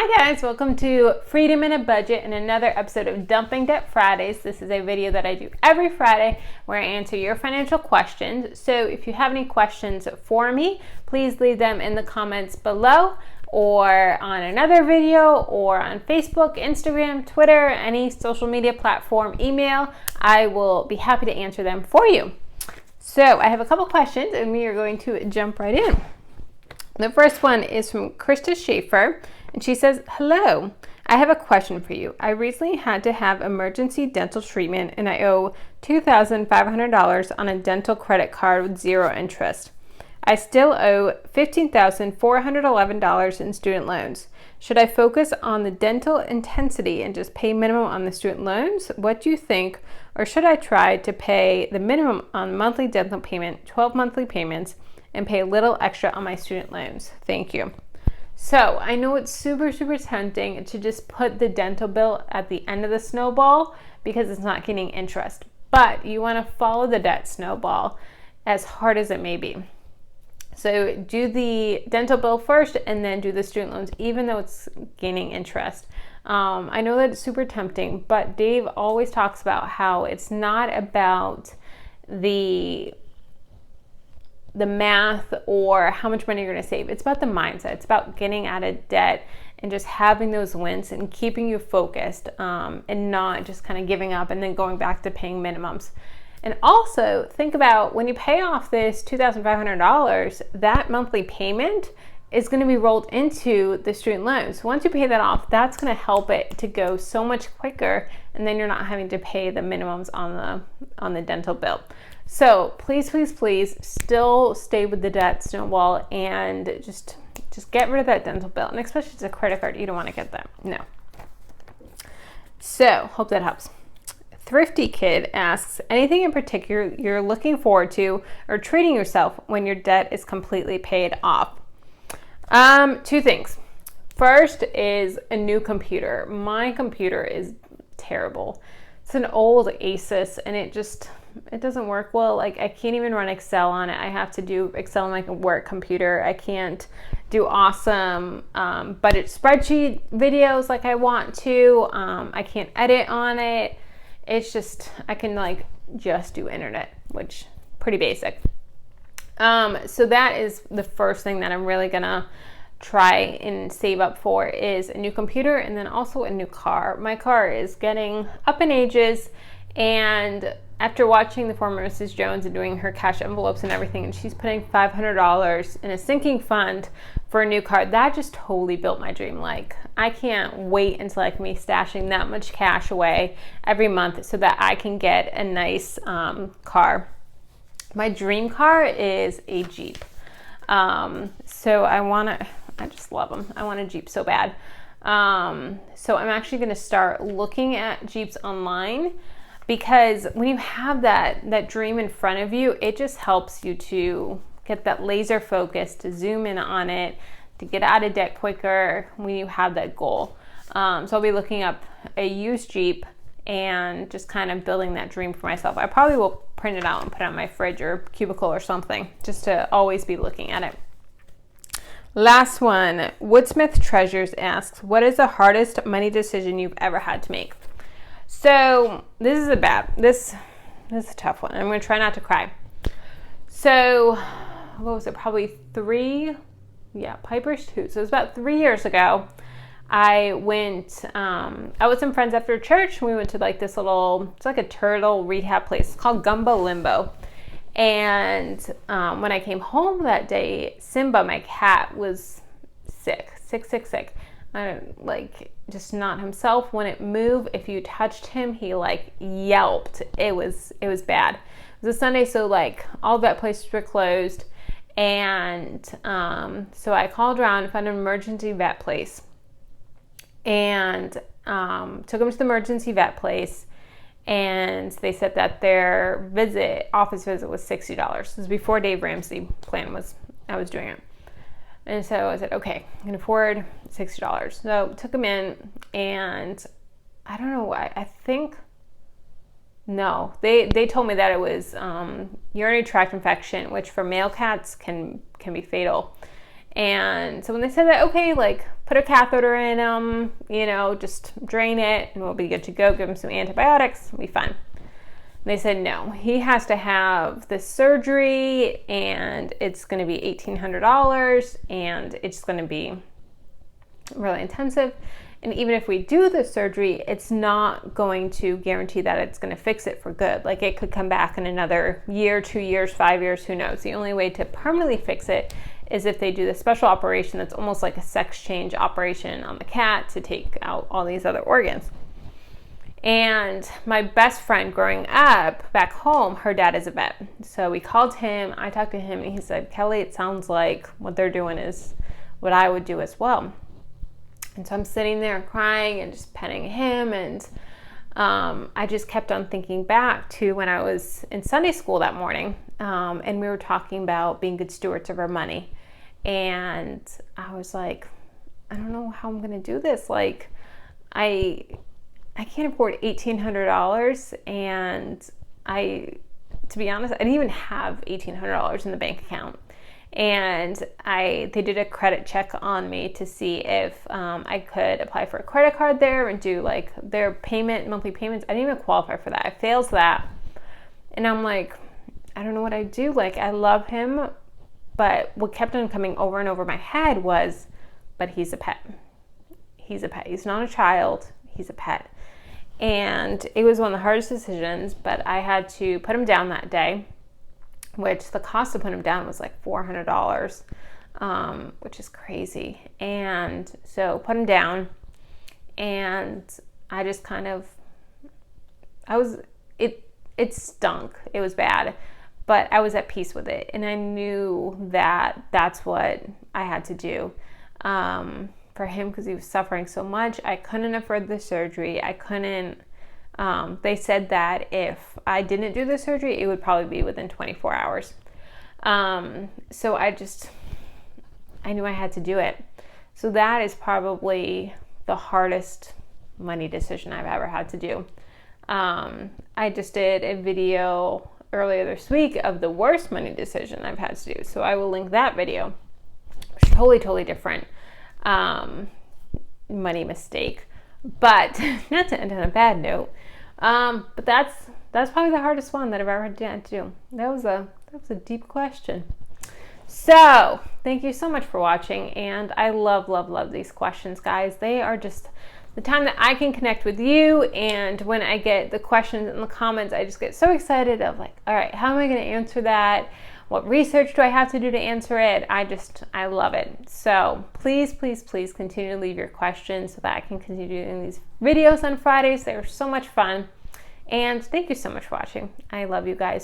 Hi guys, welcome to Freedom in a Budget and another episode of Dumping Debt Fridays. This is a video that I do every Friday where I answer your financial questions. So if you have any questions for me, please leave them in the comments below or on another video or on Facebook, Instagram, Twitter, any social media platform, email. I will be happy to answer them for you. So I have a couple questions and we are going to jump right in. The first one is from Krista Shaffer. And she says, hello, I have a question for you. I recently had to have emergency dental treatment and I owe $2,500 on a dental credit card with zero interest. I still owe $15,411 in student loans. Should I focus on the dental intensity and just pay minimum on the student loans? What do you think? Or should I try to pay the minimum on monthly dental payment, 12 monthly payments, and pay a little extra on my student loans? Thank you. So I know it's super tempting to just put the dental bill at the end of the snowball because it's not getting interest. But you want to follow the debt snowball as hard as it may be. So do the dental bill first and then do the student loans, even though it's gaining interest. I know that it's super tempting, but Dave always talks about how it's not about the math or how much money you're going to save. It's about the mindset. It's about getting out of debt and just having those wins and keeping you focused and not just kind of giving up and then going back to paying minimums. And also think about when you pay off this $2,500, that monthly payment is going to be rolled into the student loans. Once you pay that off, that's going to help it to go so much quicker, and then you're not having to pay the minimums on the dental bill. So please still stay with the debt snowball and just get rid of that dental bill. And especially if it's a credit card, you don't want to get that. No. So hope that helps. Thrifty Kid asks, anything in particular you're looking forward to or treating yourself when your debt is completely paid off? Two things. First is a new computer. My computer is terrible. It's an old Asus and it doesn't work well. Like I can't even run Excel on it. I have to do Excel on my work computer. I can't do awesome budget spreadsheet videos like I want to. I can't edit on it. It's just, I can just do internet, which pretty basic. So that is the first thing that I'm really gonna try and save up for is a new computer and then also a new car. My car is getting up in ages, and after watching the former Mrs. Jones and doing her cash envelopes and everything, and she's putting $500 in a sinking fund for a new car, that just totally built my dream. Like, I can't wait until I can be stashing that much cash away every month so that I can get a nice car. My dream car is a Jeep. So I just love them. I want a Jeep so bad. So I'm actually going to start looking at Jeeps online, because when you have that dream in front of you, it just helps you to get that laser focus, to zoom in on it, to get out of debt quicker when you have that goal. So I'll be looking up a used Jeep and just kind of building that dream for myself. I probably will print it out and put it on my fridge or cubicle or something, just to always be looking at it. Last one, Woodsmith Treasures asks, what is the hardest money decision you've ever had to make? So this is a tough one. I'm going to try not to cry. So what was it? Probably Piper's 2. So it was about 3 years ago. I went out with some friends after church. We went to this little, it's like a turtle rehab place. It's called Gumbo Limbo. And when I came home that day, Simba, my cat, was sick. Just not himself. Wouldn't move. If you touched him, he yelped. It was bad. It was a Sunday, so all vet places were closed. And so I called around and found an emergency vet place. And took him to the emergency vet place. And they said that their office visit was $60. This was before Dave Ramsey I was doing it. And so I said, okay, I can afford $60. So took him in, and I don't know why. They told me that it was urinary tract infection, which for male cats can be fatal. And so when they said that, okay, like put a catheter in him, you know, just drain it and we'll be good to go, give him some antibiotics, we'll be fine. They said no, he has to have this surgery and it's going to be $1,800 and it's going to be really intensive. And even if we do the surgery, it's not going to guarantee that it's going to fix it for good. Like it could come back in another year, 2 years, 5 years, who knows? The only way to permanently fix it is if they do the special operation that's almost like a sex change operation on the cat to take out all these other organs. And my best friend growing up back home, her dad is a vet. So we called him, I talked to him, and he said, Kelly, it sounds like what they're doing is what I would do as well. And so I'm sitting there crying and just petting him. And I just kept on thinking back to when I was in Sunday school that morning. And we were talking about being good stewards of our money. And I was like, I don't know how I'm going to do this. Like, I can't afford $1,800. And to be honest, I didn't even have $1,800 in the bank account. And they did a credit check on me to see if I could apply for a credit card there and do like their monthly payments. I didn't even qualify for that. I failed that. And I'm like, I don't know what I do. Like, I love him. But what kept on coming over and over my head was, but he's a pet. He's a pet. He's not a child. He's a pet. And it was one of the hardest decisions, but I had to put him down that day, which the cost to put him down was like $400, which is crazy. And so put him down, and I just kind of, it stunk. It was bad, but I was at peace with it. And I knew that that's what I had to do for him because he was suffering so much. I couldn't afford the surgery. I couldn't. They said that if I didn't do the surgery, it would probably be within 24 hours. So I knew I had to do it. So that is probably the hardest money decision I've ever had to do. I just did a video earlier this week of the worst money decision I've had to do. So I will link that video. Totally different money mistake. But not to end on a bad note. But that's probably the hardest one that I've ever had to do. That was a deep question. So thank you so much for watching, and I love these questions, guys. They are just the time that I can connect with you, and when I get the questions in the comments, I just get so excited of like, all right, how am I going to answer that? What research do I have to do to answer it? I love it. So please continue to leave your questions so that I can continue doing these videos on Fridays. They are so much fun. And thank you so much for watching. I love you guys.